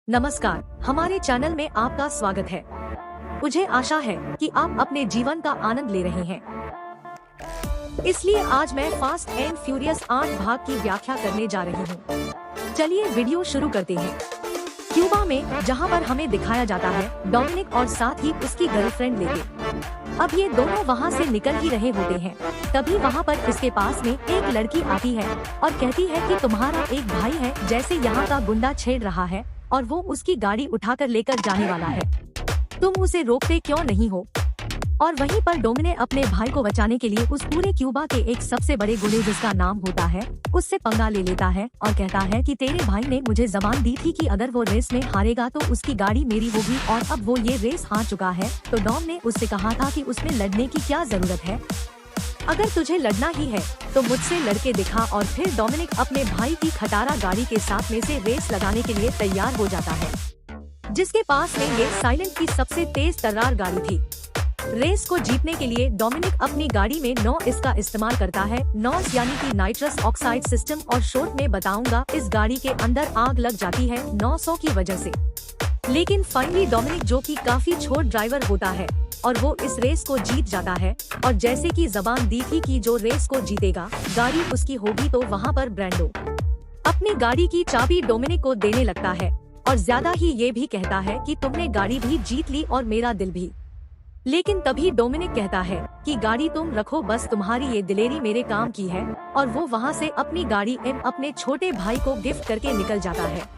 नमस्कार, हमारे चैनल में आपका स्वागत है। मुझे आशा है कि आप अपने जीवन का आनंद ले रहे हैं। इसलिए आज मैं फास्ट एंड फ्यूरियस 8 भाग की व्याख्या करने जा रही हूँ। चलिए वीडियो शुरू करते हैं। क्यूबा में जहाँ पर हमें दिखाया जाता है डोमिनिक और साथ ही उसकी गर्लफ्रेंड लेके। अब ये दोनों वहाँ से निकल ही रहे होते हैं, तभी वहाँ पर इसके पास में एक लड़की आती है और कहती है कि तुम्हारा एक भाई है जैसे यहाँ का गुंडा छेड़ रहा है और वो उसकी गाड़ी उठाकर लेकर जाने वाला है, तुम उसे रोकते क्यों नहीं हो। और वहीं पर डोमिनिक अपने भाई को बचाने के लिए उस पूरे क्यूबा के एक सबसे बड़े गुंडे जिसका नाम होता है उससे पंगा ले लेता है और कहता है कि तेरे भाई ने मुझे जबान दी थी कि अगर वो रेस में हारेगा तो उसकी गाड़ी मेरी होगी, और अब वो ये रेस हार चुका है। तो डॉम ने उससे कहा था कि उसमें लड़ने की क्या जरूरत है, अगर तुझे लड़ना ही है तो मुझसे लड़के दिखा। और फिर डोमिनिक अपने भाई की खटारा गाड़ी के साथ में से रेस लगाने के लिए तैयार हो जाता है, जिसके पास में ये साइलेंट की सबसे तेज तर्रार गाड़ी थी। रेस को जीतने के लिए डोमिनिक अपनी गाड़ी में नॉस का इस्तेमाल करता है, नॉस यानी कि नाइट्रस ऑक्साइड सिस्टम, और शॉर्ट में बताऊंगा इस गाड़ी के अंदर आग लग जाती है 900 की वजह से। लेकिन फाइनली डोमिनिक, जो कि काफी छोट ड्राइवर होता है, और वो इस रेस को जीत जाता है। और जैसे कि जबान दी थी कि जो रेस को जीतेगा गाड़ी उसकी होगी, तो वहाँ पर ब्रैंडो अपनी गाड़ी की चाबी डोमिनिक को देने लगता है और ज्यादा ही ये भी कहता है कि तुमने गाड़ी भी जीत ली और मेरा दिल भी। लेकिन तभी डोमिनिक कहता है कि गाड़ी तुम रखो, बस तुम्हारी ये दिलेरी मेरे काम की है। और वो वहाँ से अपनी गाड़ी अपने छोटे भाई को गिफ्ट करके निकल जाता है।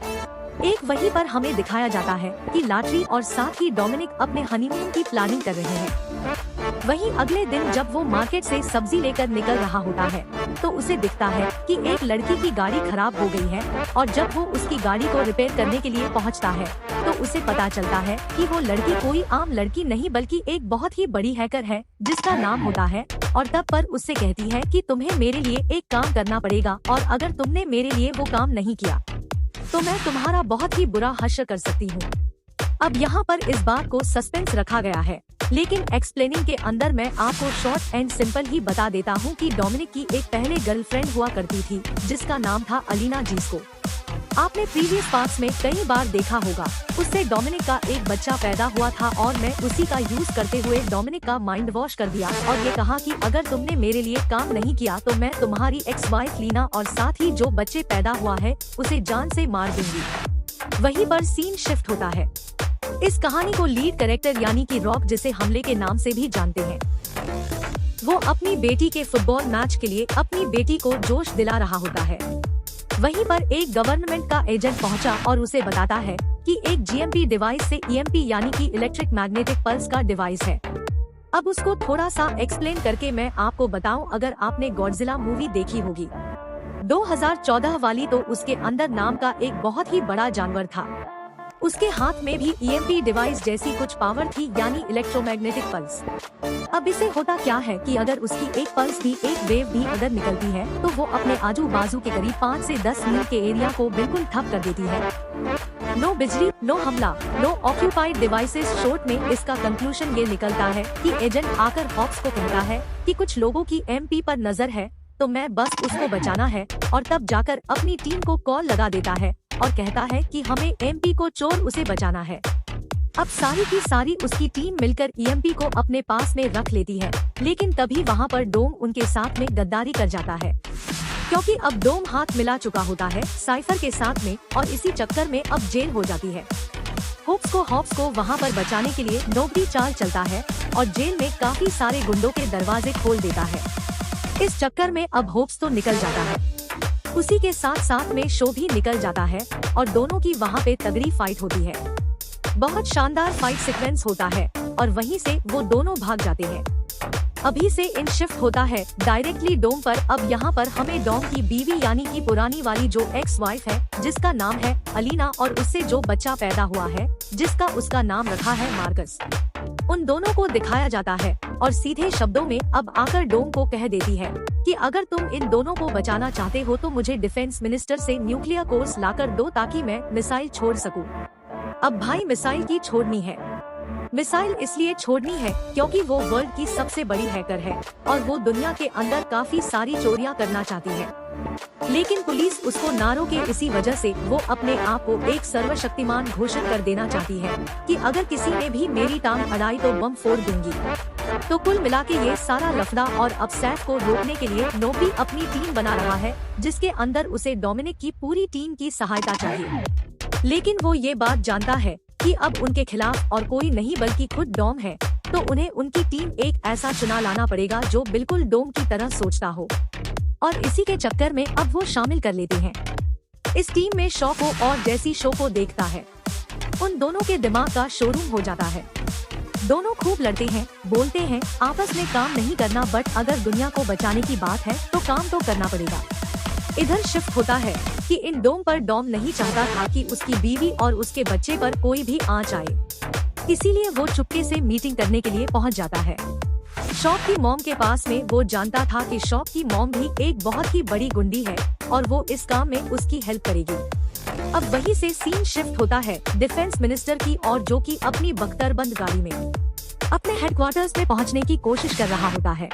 एक वहीं पर हमें दिखाया जाता है कि लॉटरी और साथ ही डोमिनिक अपने हनीमून की प्लानिंग कर रहे हैं। वहीं अगले दिन जब वो मार्केट से सब्जी लेकर निकल रहा होता है तो उसे दिखता है कि एक लड़की की गाड़ी खराब हो गई है, और जब वो उसकी गाड़ी को रिपेयर करने के लिए पहुंचता है तो उसे पता चलता है कि वो लड़की कोई आम लड़की नहीं बल्कि एक बहुत ही बड़ी हैकर है जिसका नाम होता है। और तब पर उससे कहती है कि तुम्हें मेरे लिए एक काम करना पड़ेगा, और अगर तुमने मेरे लिए वो काम नहीं किया तो मैं तुम्हारा बहुत ही बुरा हश्र कर सकती हूँ। अब यहाँ पर इस बात को सस्पेंस रखा गया है, लेकिन एक्सप्लेनिंग के अंदर मैं आपको शॉर्ट एंड सिंपल ही बता देता हूँ कि डोमिनिक की एक पहले गर्लफ्रेंड हुआ करती थी जिसका नाम था अलीना, जिसको आपने प्रीवियस पार्ट्स में कई बार देखा होगा। उससे डोमिनिक का एक बच्चा पैदा हुआ था और मैं उसी का यूज करते हुए डोमिनिक का माइंड वॉश कर दिया और ये कहा कि अगर तुमने मेरे लिए काम नहीं किया तो मैं तुम्हारी एक्स वाइफ लीना और साथ ही जो बच्चे पैदा हुआ है उसे जान से मार दूंगी। वहीं पर सीन शिफ्ट होता है। इस कहानी को लीड कैरेक्टर यानी कि रॉक, जिसे हमले के नाम से भी जानते हैं, वो अपनी बेटी के फुटबॉल मैच के लिए अपनी बेटी को जोश दिला रहा होता है। वहीं पर एक गवर्नमेंट का एजेंट पहुंचा और उसे बताता है कि एक जीएमपी डिवाइस से ईएमपी यानी कि इलेक्ट्रिक मैग्नेटिक पल्स का डिवाइस है। अब उसको थोड़ा सा एक्सप्लेन करके मैं आपको बताऊं, अगर आपने गॉडजिला मूवी देखी होगी 2014 वाली, तो उसके अंदर नाम का एक बहुत ही बड़ा जानवर था। उसके हाथ में भी ईएमपी डिवाइस जैसी कुछ पावर थी, यानी इलेक्ट्रोमैग्नेटिक पल्स। अब इसे होता क्या है कि अगर उसकी एक पल्स भी, एक वेव भी अगर निकलती है तो वो अपने आजू बाजू के करीब 5 से 10 मील के एरिया को बिल्कुल ठप कर देती है। नो बिजली, नो हमला, नो ऑक्यूपाइड डिवाइसेस। शॉर्ट में इसका कंक्लूजन ये निकलता है कि एजेंट आकर हॉक्स को कहता है कि कुछ लोगों की एमपी पर नजर है तो मैं बस उसको बचाना है, और तब जाकर अपनी टीम को कॉल लगा देता है और कहता है कि हमें एमपी को चोर उसे बचाना है। अब सारी की सारी उसकी टीम मिलकर ईएमपी को अपने पास में रख लेती है, लेकिन तभी वहाँ पर डोम उनके साथ में गद्दारी कर जाता है, क्योंकि अब डोम हाथ मिला चुका होता है साइफर के साथ में, और इसी चक्कर में अब जेल हो जाती है। हॉप्स को वहाँ पर बचाने के लिए नौकरी चाल चलता है और जेल में काफी सारे गुंडों के दरवाजे खोल देता है। इस चक्कर में अब होप्स तो निकल जाता है, उसी के साथ साथ में शो भी निकल जाता है और दोनों की वहाँ पे तगड़ी फाइट होती है। बहुत शानदार फाइट सीक्वेंस होता है और वहीं से वो दोनों भाग जाते हैं। अभी से इन शिफ्ट होता है डायरेक्टली डोम पर। अब यहाँ पर हमें डोम की बीवी यानी कि पुरानी वाली जो एक्स वाइफ है जिसका नाम है अलीना, और उससे जो बच्चा पैदा हुआ है जिसका उसका नाम रखा है मार्कस, उन दोनों को दिखाया जाता है और सीधे शब्दों में अब आकर डोम को कह देती है कि अगर तुम इन दोनों को बचाना चाहते हो तो मुझे डिफेंस मिनिस्टर से न्यूक्लियर कोर्स लाकर दो ताकि मैं मिसाइल छोड़ सकूं। अब भाई मिसाइल की छोड़नी है, मिसाइल इसलिए छोड़नी है क्योंकि वो वर्ल्ड की सबसे बड़ी हैकर है और वो दुनिया के अंदर काफी सारी चोरियां करना चाहती है। लेकिन पुलिस उसको ना रोके, इसी वजह से वो अपने आप को एक सर्वशक्तिमान घोषित कर देना चाहती है कि अगर किसी ने भी मेरी टांग अड़ाई तो बम फोड़ दूंगी। तो कुल मिला के ये सारा लफड़ा और अब सैफ को रोकने के लिए नोबी अपनी टीम बना रहा है, जिसके अंदर उसे डोमिनिक की पूरी टीम की सहायता चाहिए। लेकिन वो ये बात जानता है कि अब उनके खिलाफ और कोई नहीं बल्कि खुद डोम है, तो उन्हें उनकी टीम एक ऐसा चुनाव लाना पड़ेगा जो बिल्कुल डोम की तरह सोचता हो, और इसी के चक्कर में अब वो शामिल कर लेते हैं। इस टीम में शो को और जैसी शो को देखता है, उन दोनों के दिमाग का शोरूम हो जाता है। दोनों खूब लड़ते हैं, बोलते हैं, आपस में काम नहीं करना, बट अगर दुनिया को बचाने की बात है तो काम तो करना पड़ेगा। इधर शिफ्ट होता है कि इन डोम पर डोम नहीं चाहता था कि उसकी बीवी और उसके बच्चे पर कोई भी आंच आए, इसीलिए वो चुपके से मीटिंग करने के लिए पहुंच जाता है शॉप की मॉम के पास में। वो जानता था कि शॉप की मॉम भी एक बहुत ही बड़ी गुंडी है और वो इस काम में उसकी हेल्प करेगी। अब वहीं से सीन शिफ्ट होता है डिफेंस मिनिस्टर की और जो कि अपनी बख्तरबंद गाड़ी में अपने हेडक्वार्टर्स में पहुंचने की कोशिश कर रहा होता है।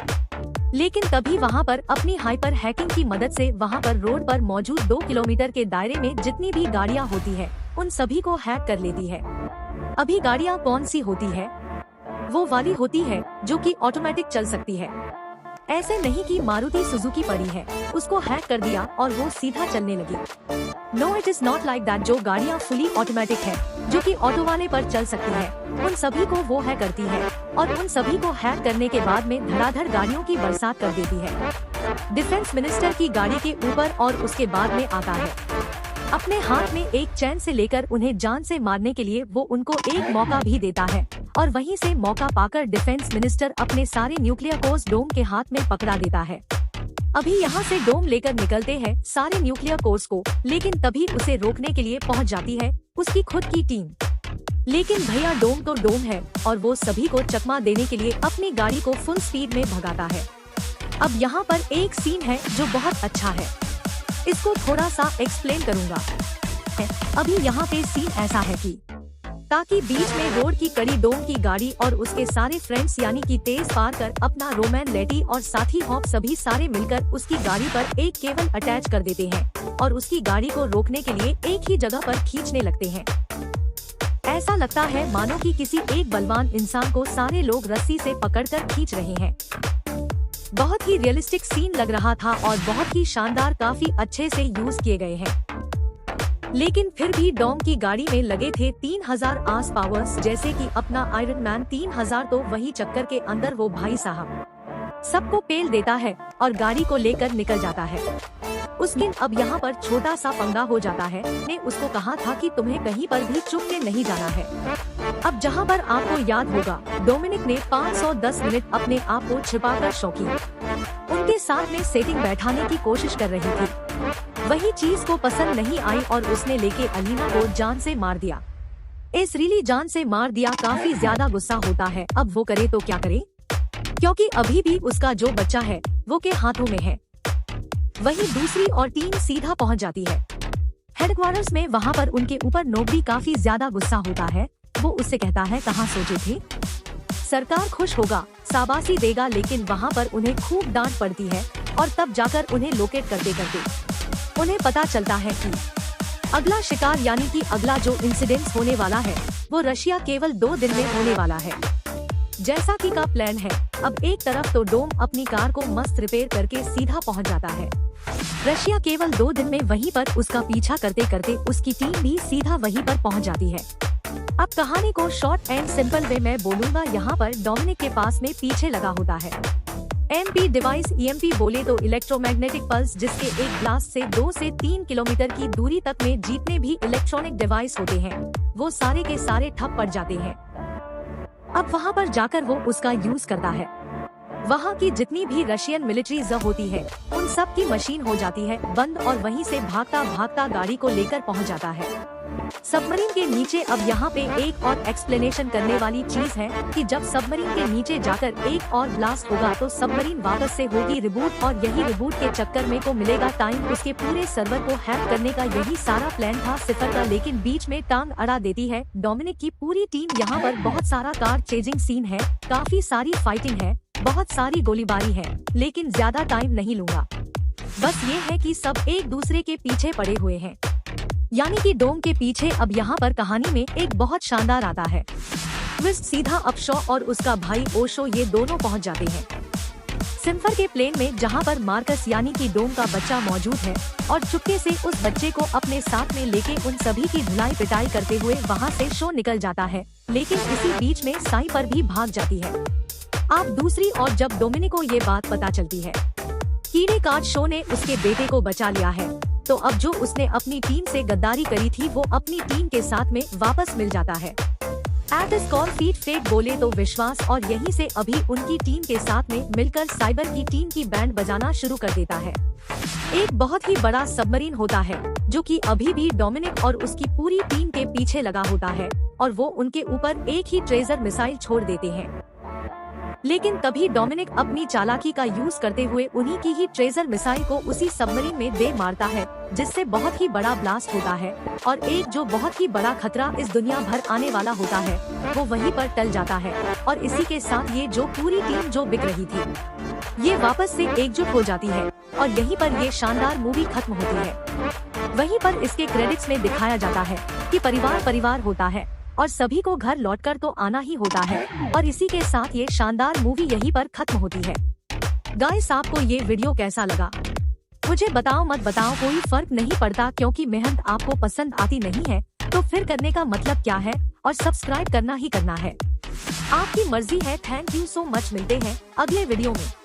लेकिन तभी वहां पर अपनी हाइपर हैकिंग की मदद से वहां पर रोड पर मौजूद 2 किलोमीटर के दायरे में जितनी भी गाड़ियां होती है उन सभी को हैक कर लेती है। अभी गाड़ियां कौन सी होती है? वो वाली होती है जो कि ऑटोमेटिक चल सकती है। ऐसे नहीं कि मारुति सुजुकी पड़ी है, उसको हैक कर दिया और वो सीधा चलने लगी। No, it is not like that. जो गाड़ियाँ फुली ऑटोमेटिक है, जो कि ऑटो वाले पर चल सकती है, उन सभी को वो हैक करती है और उन सभी को हैक करने के बाद में धड़ाधड़ गाड़ियों की बरसात कर देती है डिफेंस मिनिस्टर की गाड़ी के ऊपर। और उसके बाद में आता है अपने हाथ में एक चैन से लेकर उन्हें जान से मारने के लिए वो उनको एक मौका भी देता है। और वहीं से मौका पाकर डिफेंस मिनिस्टर अपने सारे न्यूक्लियर कोर्स डोम के हाथ में पकड़ा देता है। अभी यहाँ से डोम लेकर निकलते हैं सारे न्यूक्लियर कोर्स को, लेकिन तभी उसे रोकने के लिए पहुँच जाती है उसकी खुद की टीम। लेकिन भैया डोम तो डोम है और वो सभी को चकमा देने के लिए अपनी गाड़ी को फुल स्पीड में भगाता है। अब यहाँ पर एक सीन है जो बहुत अच्छा है, इसको थोड़ा सा एक्सप्लेन करूँगा। अभी यहाँ पे सीन ऐसा है कि ताकि बीच में रोड की कड़ी डोम की गाड़ी और उसके सारे फ्रेंड्स यानी कि तेज पार कर अपना रोमैन लेटी और साथी हॉप सभी सारे मिलकर उसकी गाड़ी पर एक केबल अटैच कर देते हैं और उसकी गाड़ी को रोकने के लिए एक ही जगह पर खींचने लगते हैं। ऐसा लगता है मानो कि किसी एक बलवान इंसान को सारे लोग रस्सी से पकड़कर खींच रहे हैं। बहुत ही रियलिस्टिक सीन लग रहा था और बहुत ही शानदार, काफी अच्छे से यूज किए गए हैं। लेकिन फिर भी डोम की गाड़ी में लगे थे 3000 आस पावर्स, जैसे कि अपना आयरन मैन 3000। तो वही चक्कर के अंदर वो भाई साहब सबको पेल देता है और गाड़ी को लेकर निकल जाता है। उस दिन अब यहाँ पर छोटा सा पंगा हो जाता है। ने उसको कहा था कि तुम्हें कहीं पर भी चुप के नहीं जाना है। अब जहाँ पर आपको याद होगा, डोमिनिक ने 510 मिनट अपने आप को छिपाकर शौकी उनके साथ में सेटिंग बैठाने की कोशिश कर रही थी। वही चीज को पसंद नहीं आई और उसने लेके अलीना को जान से मार दिया। इस रिली जान से मार दिया, काफी ज्यादा गुस्सा होता है। अब वो करे तो क्या करे, क्योंकि अभी भी उसका जो बच्चा है वो के हाथों में है। वही दूसरी और टीम सीधा पहुंच जाती है हेडक्वार्टर्स में। वहां पर उनके ऊपर नोबी काफी ज्यादा गुस्सा होता है। वो उससे कहता है, कहाँ सोचे थे, सरकार खुश होगा, शाबाशी देगा। लेकिन वहां पर उन्हें खूब डांट पड़ती है और तब जाकर उन्हें लोकेट करते करते उन्हें पता चलता है कि अगला शिकार यानी कि अगला जो इंसिडेंट होने वाला है वो रशिया केवल 2 दिन में होने वाला है, जैसा कि का प्लान है। अब एक तरफ तो डोम अपनी कार को मस्त रिपेयर करके सीधा पहुंच जाता है रशिया केवल 2 दिन में। वहीं पर उसका पीछा करते करते उसकी टीम भी सीधा वहीं पर पहुंच जाती है। अब कहानी को शॉर्ट एंड सिंपल वे में बोलूंगा। यहाँ पर डोमिनिक के पास में पीछे लगा होता है एमपी डिवाइस। ईएमपी बोले तो इलेक्ट्रोमैग्नेटिक पल्स, जिसके एक ब्लास्ट से 2 से 3 किलोमीटर की दूरी तक में जितने भी इलेक्ट्रॉनिक डिवाइस होते हैं वो सारे के सारे ठप पड़ जाते हैं। अब वहाँ पर जाकर वो उसका यूज करता है। वहाँ की जितनी भी रशियन मिलिट्री होती है उन सब की मशीन हो जाती है बंद और वहीं से भागता भागता गाड़ी को लेकर पहुँच जाता है। सबमरीन के नीचे अब यहाँ पे एक और एक्सप्लेनेशन करने वाली चीज है कि जब सबमरीन के नीचे जाकर एक और ब्लास्ट होगा तो सबमरीन वापस से होगी रिबूट और यही रिबूट के चक्कर में को मिलेगा टाइम उसके पूरे सर्वर को हैक करने का। यही सारा प्लान था सिफर का, लेकिन बीच में टांग अड़ा देती है डोमिनिक की पूरी टीम। यहाँ पर बहुत सारा कार चेजिंग सीन है, काफी सारी फाइटिंग है, बहुत सारी गोलीबारी है, लेकिन ज्यादा टाइम नहीं लूंगा। बस ये है कि सब एक दूसरे के पीछे पड़े हुए हैं, यानी कि डोम के पीछे। अब यहाँ पर कहानी में एक बहुत शानदार आता है ट्विस्ट। सीधा अब शॉ और उसका भाई ओशो ये दोनों पहुँच जाते हैं सिम्फर के प्लेन में, जहाँ पर मार्कस यानी कि डोम का बच्चा मौजूद है और चुपके से उस बच्चे को अपने साथ में लेके उन सभी की धुलाई पिटाई करते हुए वहाँ से शो निकल जाता है। लेकिन इसी बीच में साई पर भी भाग जाती है। आप दूसरी और जब डोमिनिक को ये बात पता चलती है कीड़े काट शो ने उसके बेटे को बचा लिया है, तो अब जो उसने अपनी टीम से गद्दारी करी थी वो अपनी टीम के साथ में वापस मिल जाता है। एट स्कॉर फीट फेट बोले तो विश्वास, और यहीं से अभी उनकी टीम के साथ में मिलकर साइबर की टीम की बैंड बजाना शुरू कर देता है। एक बहुत ही बड़ा सबमरीन होता है जो कि अभी भी डोमिनिक और उसकी पूरी टीम के पीछे लगा होता है और वो उनके ऊपर एक ही ट्रेजर मिसाइल छोड़ देते हैं। लेकिन तभी डोमिनिक अपनी चालाकी का यूज करते हुए उन्हीं की ही ट्रेजर मिसाइल को उसी सबमरीन में दे मारता है, जिससे बहुत ही बड़ा ब्लास्ट होता है और एक जो बहुत ही बड़ा खतरा इस दुनिया भर आने वाला होता है वो वहीं पर टल जाता है। और इसी के साथ ये जो पूरी टीम जो बिक रही थी ये वापस से एकजुट हो जाती है और यहीं पर ये शानदार मूवी खत्म होती है। वहीं पर इसके क्रेडिट्स में दिखाया जाता है कि परिवार परिवार होता है और सभी को घर लौटकर तो आना ही होता है। और इसी के साथ ये शानदार मूवी यहीं पर खत्म होती है। गाइस, आपको ये वीडियो कैसा लगा मुझे बताओ मत बताओ, कोई फर्क नहीं पड़ता क्योंकि मेहनत आपको पसंद आती नहीं है तो फिर करने का मतलब क्या है, और सब्सक्राइब करना ही करना है, आपकी मर्जी है। थैंक यू सो मच, मिलते हैं अगले वीडियो में।